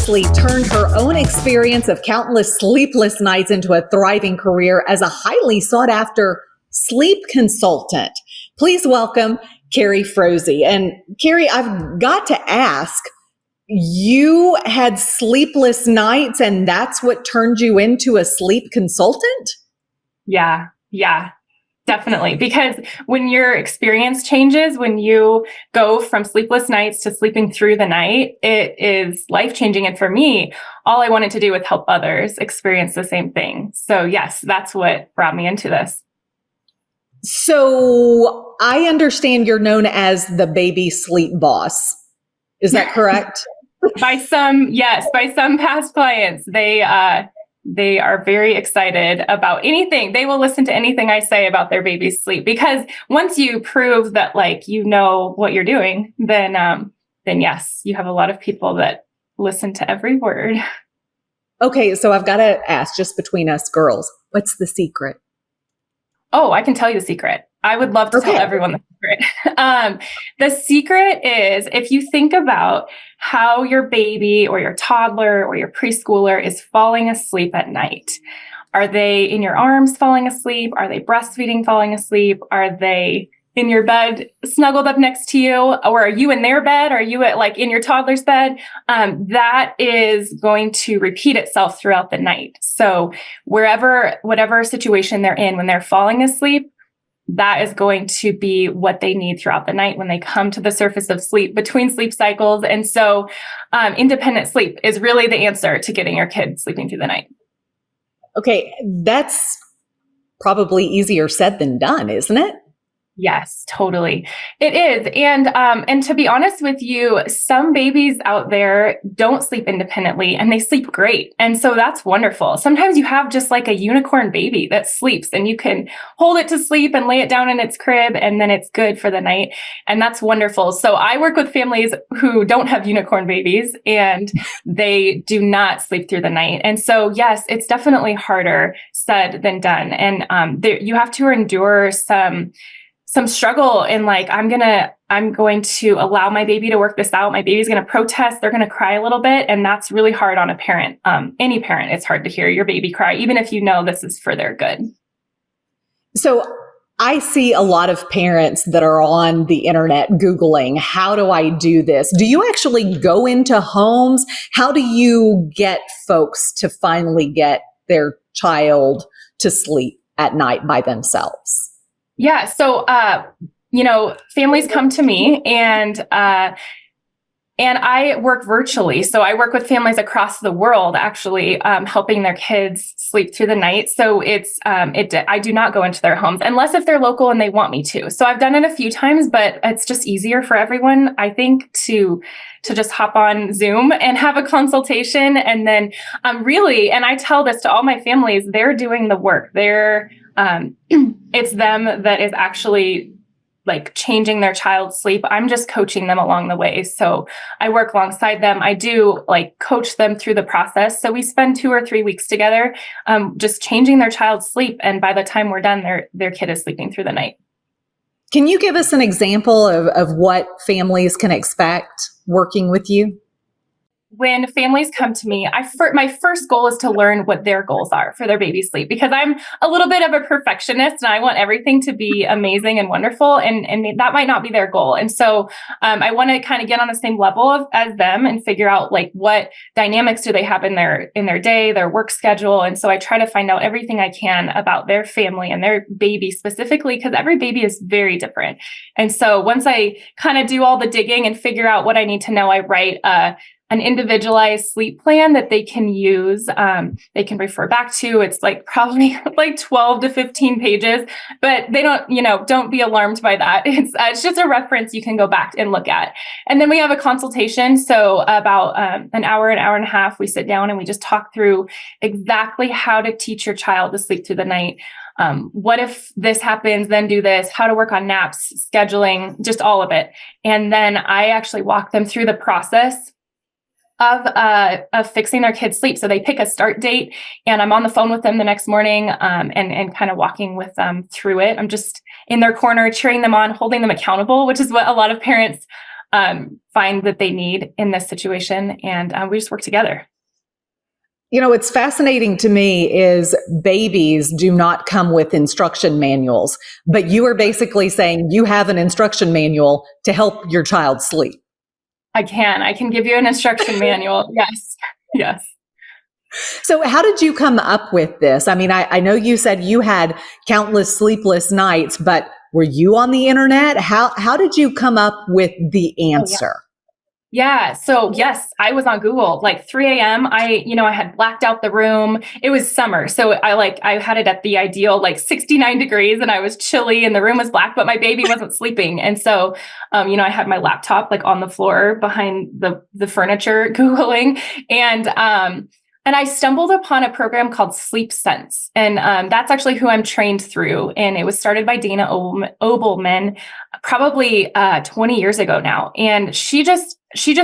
fearlessly turned her own experience of countless sleepless nights into a thriving career as a highly sought after sleep consultant. Please welcome Carrie Froese. And Carrie, I've got to ask, you had sleepless nights and that's what turned you into a sleep consultant? Yeah, definitely. Because when your experience changes, when you go from sleepless nights to sleeping through the night, it is life-changing. And for me, all I wanted to do was help others experience the same thing. So yes, that's what brought me into this. So I understand you're known as the baby sleep boss. Is that correct? By some past clients, they are very excited about anything. They will listen to anything I say about their baby's sleep, because once you prove that, like, you know what you're doing, then yes, you have a lot of people that listen to every word. Okay, so I've got to ask, just between us girls, what's the secret? Oh, I can tell you the secret. I would love to tell everyone the secret. The secret is, if you think about how your baby or your toddler or your preschooler is falling asleep at night. Are they in your arms falling asleep? Are they breastfeeding falling asleep? Are they in your bed snuggled up next to you? Or are you in their bed? Are you in your toddler's bed? That is going to repeat itself throughout the night. So whatever situation they're in, when they're falling asleep, that is going to be what they need throughout the night when they come to the surface of sleep between sleep cycles. And so independent sleep is really the answer to getting your kid sleeping through the night. Okay, that's probably easier said than done, isn't it? Yes, totally. It is. And to be honest with you, some babies out there don't sleep independently and they sleep great. And so that's wonderful. Sometimes you have just like a unicorn baby that sleeps and you can hold it to sleep and lay it down in its crib and then it's good for the night. And that's wonderful. So I work with families who don't have unicorn babies and they do not sleep through the night. And so, yes, it's definitely harder said than done. And you have to endure some struggle in, like, I'm going to allow my baby to work this out. My baby's going to protest. They're going to cry a little bit. And that's really hard on a parent. Any parent, it's hard to hear your baby cry, even if you know this is for their good. So I see a lot of parents that are on the internet Googling, how do I do this? Do you actually go into homes? How do you get folks to finally get their child to sleep at night by themselves? Yeah. So, families come to me and I work virtually. So I work with families across the world, actually, helping their kids sleep through the night. So I do not go into their homes unless if they're local and they want me to. So I've done it a few times, but it's just easier for everyone, I think, to just hop on Zoom and have a consultation. And then and I tell this to all my families, they're doing the work. It's them that is actually like changing their child's sleep. I'm just coaching them along the way. So I work alongside them. I do coach them through the process. So we spend 2 or 3 weeks together, just changing their child's sleep. And by the time we're done, their kid is sleeping through the night. Can you give us an example of what families can expect working with you? When families come to me, my first goal is to learn what their goals are for their baby's sleep, because I'm a little bit of a perfectionist and I want everything to be amazing and wonderful, and that might not be their goal. And so I want to kind of get on the same level as them and figure out what dynamics do they have in their day, their work schedule. And so I try to find out everything I can about their family and their baby specifically, because every baby is very different. And so once I kind of do all the digging and figure out what I need to know, I write an individualized sleep plan that they can use. They can refer back to. It's probably 12 to 15 pages, but they don't be alarmed by that. It's just a reference you can go back and look at. And then we have a consultation. So about an hour and a half, we sit down and we just talk through exactly how to teach your child to sleep through the night. What if this happens, then do this, how to work on naps, scheduling, just all of it. And then I actually walk them through the process of fixing their kids' sleep. So they pick a start date and I'm on the phone with them the next morning and kind of walking with them through it. I'm just in their corner, cheering them on, holding them accountable, which is what a lot of parents find that they need in this situation. And we just work together. What's fascinating to me is babies do not come with instruction manuals, but you are basically saying you have an instruction manual to help your child sleep. I can give you an instruction manual. Yes. Yes. So how did you come up with this? I mean, I know you said you had countless sleepless nights, but were you on the internet? How did you come up with the answer? Yeah. So yes, I was on Google, like 3 a.m. I had blacked out the room. It was summer. So I had it at the ideal, like 69 degrees, and I was chilly and the room was black, but my baby wasn't sleeping. And so, I had my laptop like on the floor behind the furniture, Googling, and I stumbled upon a program called Sleep Sense. And that's actually who I'm trained through. And it was started by Dana Obelman probably 20 years ago now. And she just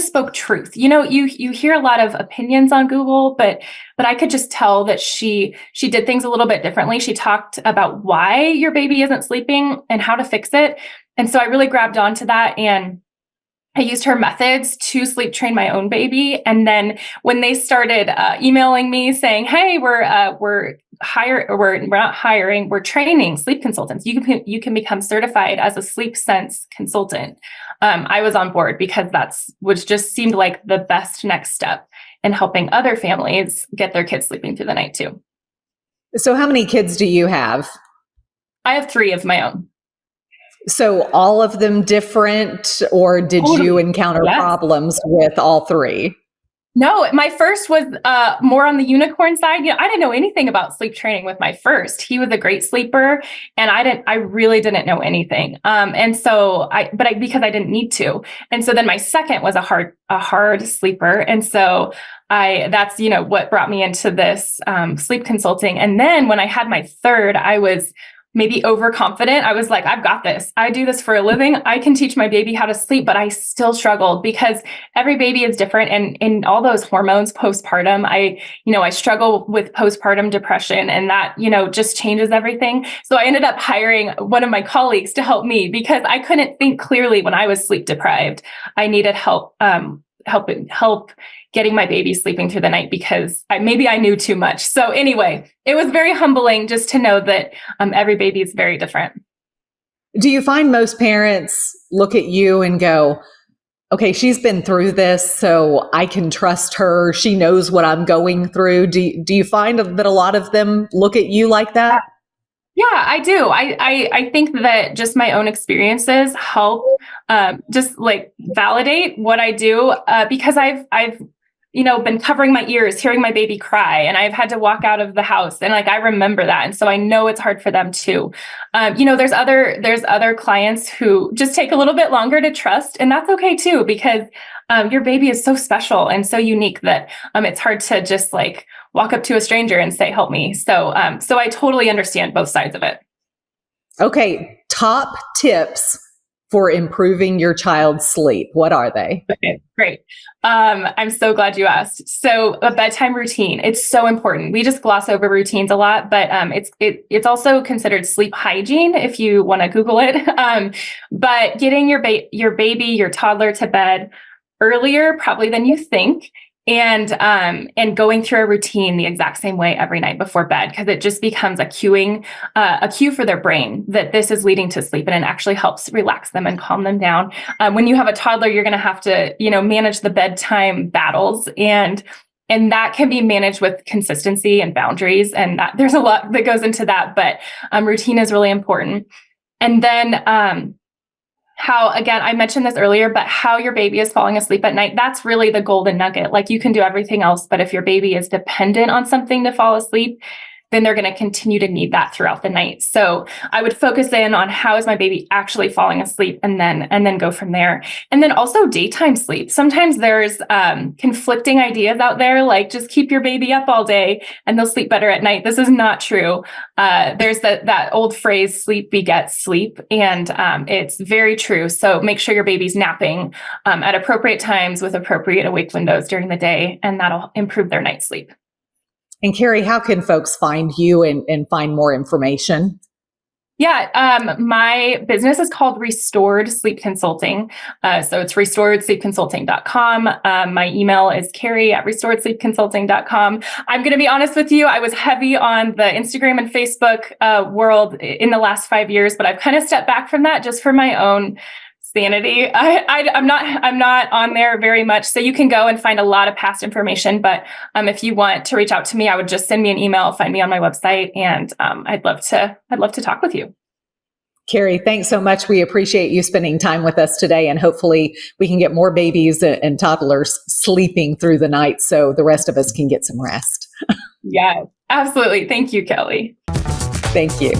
spoke truth. You hear a lot of opinions on Google, but I could just tell that she did things a little bit differently. She talked about why your baby isn't sleeping and how to fix it. And so I really grabbed onto that, and I used her methods to sleep train my own baby. And then when they started emailing me saying, "Hey, we're not hiring, we're training sleep consultants. You can become certified as a Sleep Sense consultant." I was on board because which just seemed like the best next step in helping other families get their kids sleeping through the night too. So how many kids do you have? I have 3 of my own. So all of them different, or did you encounter problems with all 3? No, my first was more on the unicorn side. I didn't know anything about sleep training with my first. He was a great sleeper, and I really didn't know anything. And so because I didn't need to. And so then my second was a hard sleeper. And so that's what brought me into this sleep consulting. And then when I had my third, I was maybe overconfident. I was like, I've got this. I do this for a living. I can teach my baby how to sleep, but I still struggled because every baby is different. And in all those hormones postpartum, I struggle with postpartum depression, and that, just changes everything. So I ended up hiring one of my colleagues to help me because I couldn't think clearly when I was sleep deprived. I needed help getting my baby sleeping through the night because I knew too much. So anyway, it was very humbling just to know that every baby is very different. Do you find most parents look at you and go, okay, she's been through this, so I can trust her. She knows what I'm going through. Do you find that a lot of them look at you like that? Yeah, I do. I think that just my own experiences help just like validate what I do because I've been covering my ears, hearing my baby cry, and I've had to walk out of the house, and I remember that, and so I know it's hard for them too. There's other clients who just take a little bit longer to trust, and that's okay too because your baby is so special and so unique that it's hard to just walk up to a stranger and say, "Help me." So I totally understand both sides of it. Okay, top tips for improving your child's sleep. What are they? Okay, great. I'm so glad you asked. So a bedtime routine, it's so important. We just gloss over routines a lot, but it's also considered sleep hygiene if you want to Google it. But getting your baby, your toddler to bed earlier probably than you think, and going through a routine the exact same way every night before bed, because it just becomes a cue for their brain that this is leading to sleep, and it actually helps relax them and calm them down. When you have a toddler, you're going to have to manage the bedtime battles, and that can be managed with consistency and boundaries, and there's a lot that goes into that, but routine is really important. And then again, I mentioned this earlier, but how your baby is falling asleep at night, that's really the golden nugget. You can do everything else, but if your baby is dependent on something to fall asleep, then they're going to continue to need that throughout the night. So I would focus in on how is my baby actually falling asleep, and then go from there. And then also daytime sleep. Sometimes there's conflicting ideas out there, like just keep your baby up all day and they'll sleep better at night. This is not true. There's that old phrase, sleep begets sleep, and it's very true. So make sure your baby's napping at appropriate times with appropriate awake windows during the day, and that'll improve their night's sleep. And Carrie, how can folks find you and find more information? Yeah, my business is called Restored Sleep Consulting. So it's restoredsleepconsulting.com. My email is Carrie@restoredsleepconsulting.com. I'm going to be honest with you. I was heavy on the Instagram and Facebook world in the last 5 years, but I've kind of stepped back from that just for my own sanity. I'm not on there very much. So you can go and find a lot of past information. But if you want to reach out to me, I would just send me an email, find me on my website, and I'd love to talk with you. Carrie, thanks so much. We appreciate you spending time with us today, and hopefully we can get more babies and toddlers sleeping through the night so the rest of us can get some rest. Yeah, absolutely. Thank you, Kelly. Thank you.